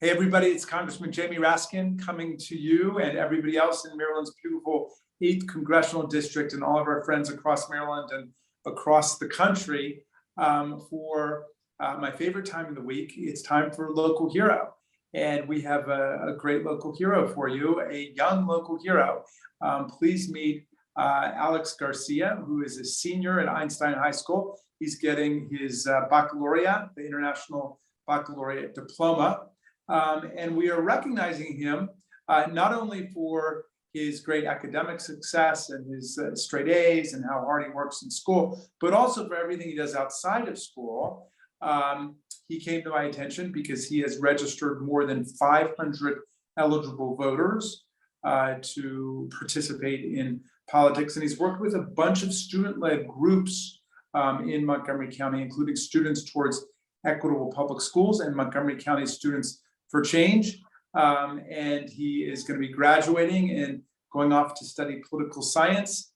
Hey everybody, it's Congressman Jamie Raskin coming to you and everybody else in Maryland's beautiful 8th Congressional District and all of our friends across Maryland and across the country for my favorite time of the week. It's time for Local Hero. And we have a great local hero for you, a young local hero. Please meet Alex Garcia, who is a senior at Einstein HS. He's getting his baccalaureate, the International Baccalaureate Diploma. And we are recognizing him not only for his great academic success and his straight A's and how hard he works in school, but also for everything he does outside of school. He came to my attention because he has registered more than 500 eligible voters to participate in politics. And he's worked with a bunch of student-led groups in Montgomery County, including Students Towards Equitable Public Schools and Montgomery County Students for Change. And he is going to be graduating and going off to study political science.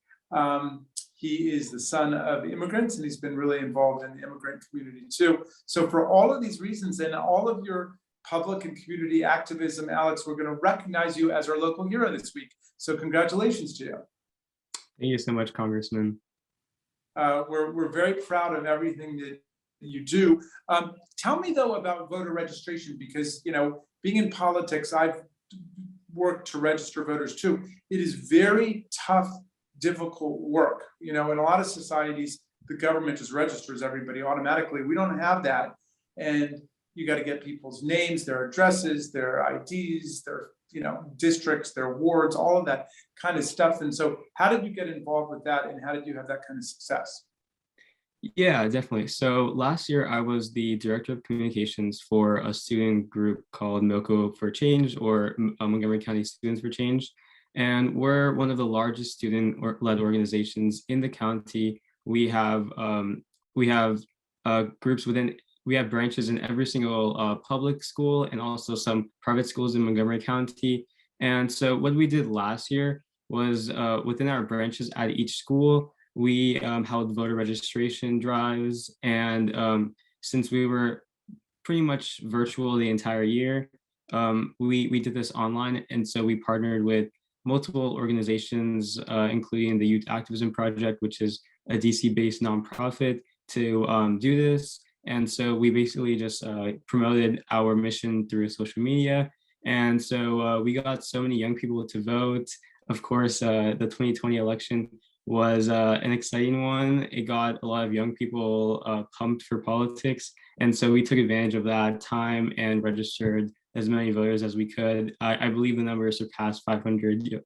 He is the son of immigrants, and he's been really involved in the immigrant community too. So for all of these reasons and all of your public and community activism, Alex, we're going to recognize you as our local hero this week. So congratulations to you. Thank you so much, Congressman. We're very proud of everything that you do. Tell me though about voter registration, because being in politics, I've worked to register voters too. It is very tough, difficult work. In a lot of societies, the government just registers everybody automatically. We don't have that. And you got to get people's names, their addresses, their IDs, their districts, their wards, all of that kind of stuff. And so how did you get involved with that, and how did you have that kind of success? Yeah, definitely. So last year, I was the director of communications for a student group called MoCo for Change, or Montgomery County Students for Change. And we're one of the largest student-led organizations in the county. We have groups within. We have branches in every single public school and also some private schools in Montgomery County. And so what we did last year was within our branches at each school, we held voter registration drives. And since we were pretty much virtual the entire year, we did this online. And so we partnered with multiple organizations, including the Youth Activism Project, which is a DC-based nonprofit, to do this. And so we basically just promoted our mission through social media. And so we got so many young people to vote. Of course, the 2020 election was an exciting one. It got a lot of young people pumped for politics. And so we took advantage of that time and registered as many voters as we could. I believe the number surpassed 500.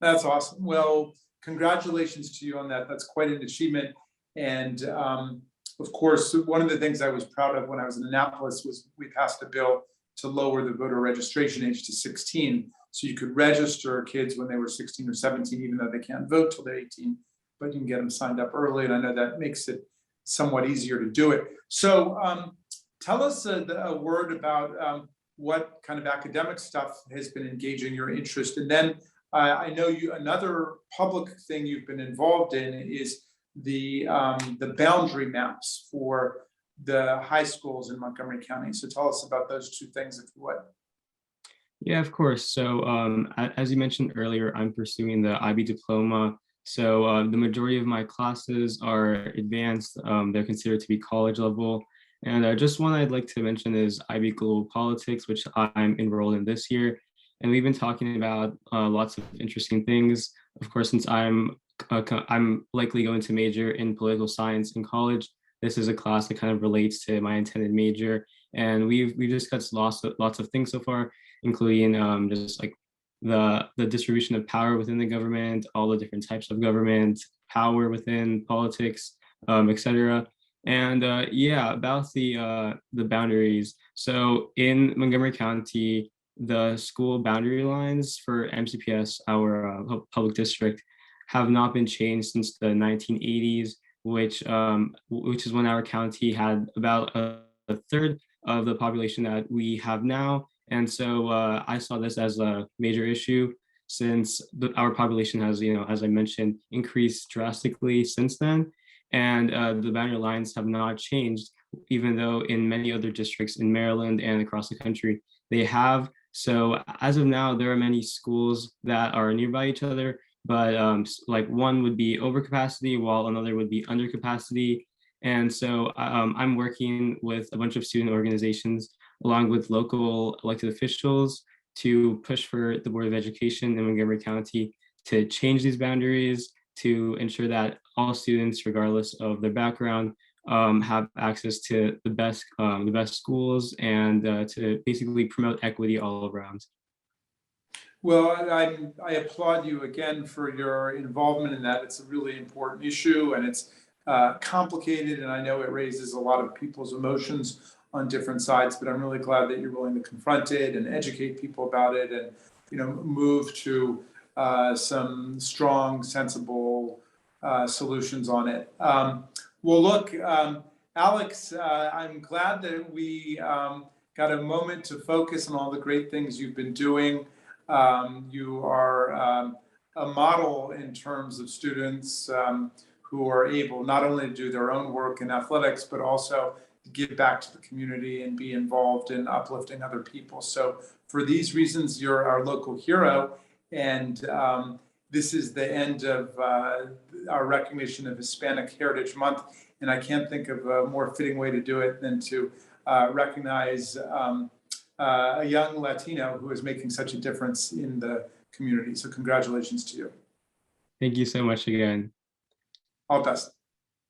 That's awesome. Well, congratulations to you on that. That's quite an achievement. And of course, one of the things I was proud of when I was in Annapolis was we passed a bill to lower the voter registration age to 16. So you could register kids when they were 16 or 17, even though they can't vote till they're 18, but you can get them signed up early. And I know that makes it somewhat easier to do it. So tell us a word about what kind of academic stuff has been engaging your interest. And then I know another public thing you've been involved in is the boundary maps for the high schools in Montgomery County. So tell us about those two things, if you would. Yeah, of course. So as you mentioned earlier, I'm pursuing the IB diploma. So the majority of my classes are advanced. They're considered to be college level. And just one I'd like to mention is IB Global Politics, which I'm enrolled in this year. And we've been talking about lots of interesting things. Of course, since I'm likely going to major in political science in college, this is a class that kind of relates to my intended major. And we've discussed lots of things so far, including just like the distribution of power within the government, all the different types of government, power within politics, etc. And yeah, about the boundaries. So in Montgomery County, the school boundary lines for MCPS, our public district, have not been changed since the 1980s, which is when our county had about a third of the population that we have now. And so I saw this as a major issue since our population has, as I mentioned, increased drastically since then. And the boundary lines have not changed, even though in many other districts in Maryland and across the country, they have. So as of now, there are many schools that are nearby each other, but like one would be over capacity while another would be under capacity. And so I'm working with a bunch of student organizations along with local elected officials to push for the Board of Education in Montgomery County to change these boundaries, to ensure that all students, regardless of their background, have access to the best schools, and to basically promote equity all around. Well, I applaud you again for your involvement in that. It's a really important issue, and it's complicated, and I know it raises a lot of people's emotions on different sides, but I'm really glad that you're willing to confront it and educate people about it, and move to some strong, sensible solutions on it. Well, look, Alex, I'm glad that we got a moment to focus on all the great things you've been doing. You are a model in terms of students who are able not only to do their own work in athletics, but also to give back to the community and be involved in uplifting other people. So for these reasons, you're our local hero. And this is the end of our recognition of Hispanic Heritage Month. And I can't think of a more fitting way to do it than to recognize a young Latino who is making such a difference in the community. So congratulations to you. Thank you so much again. All the best.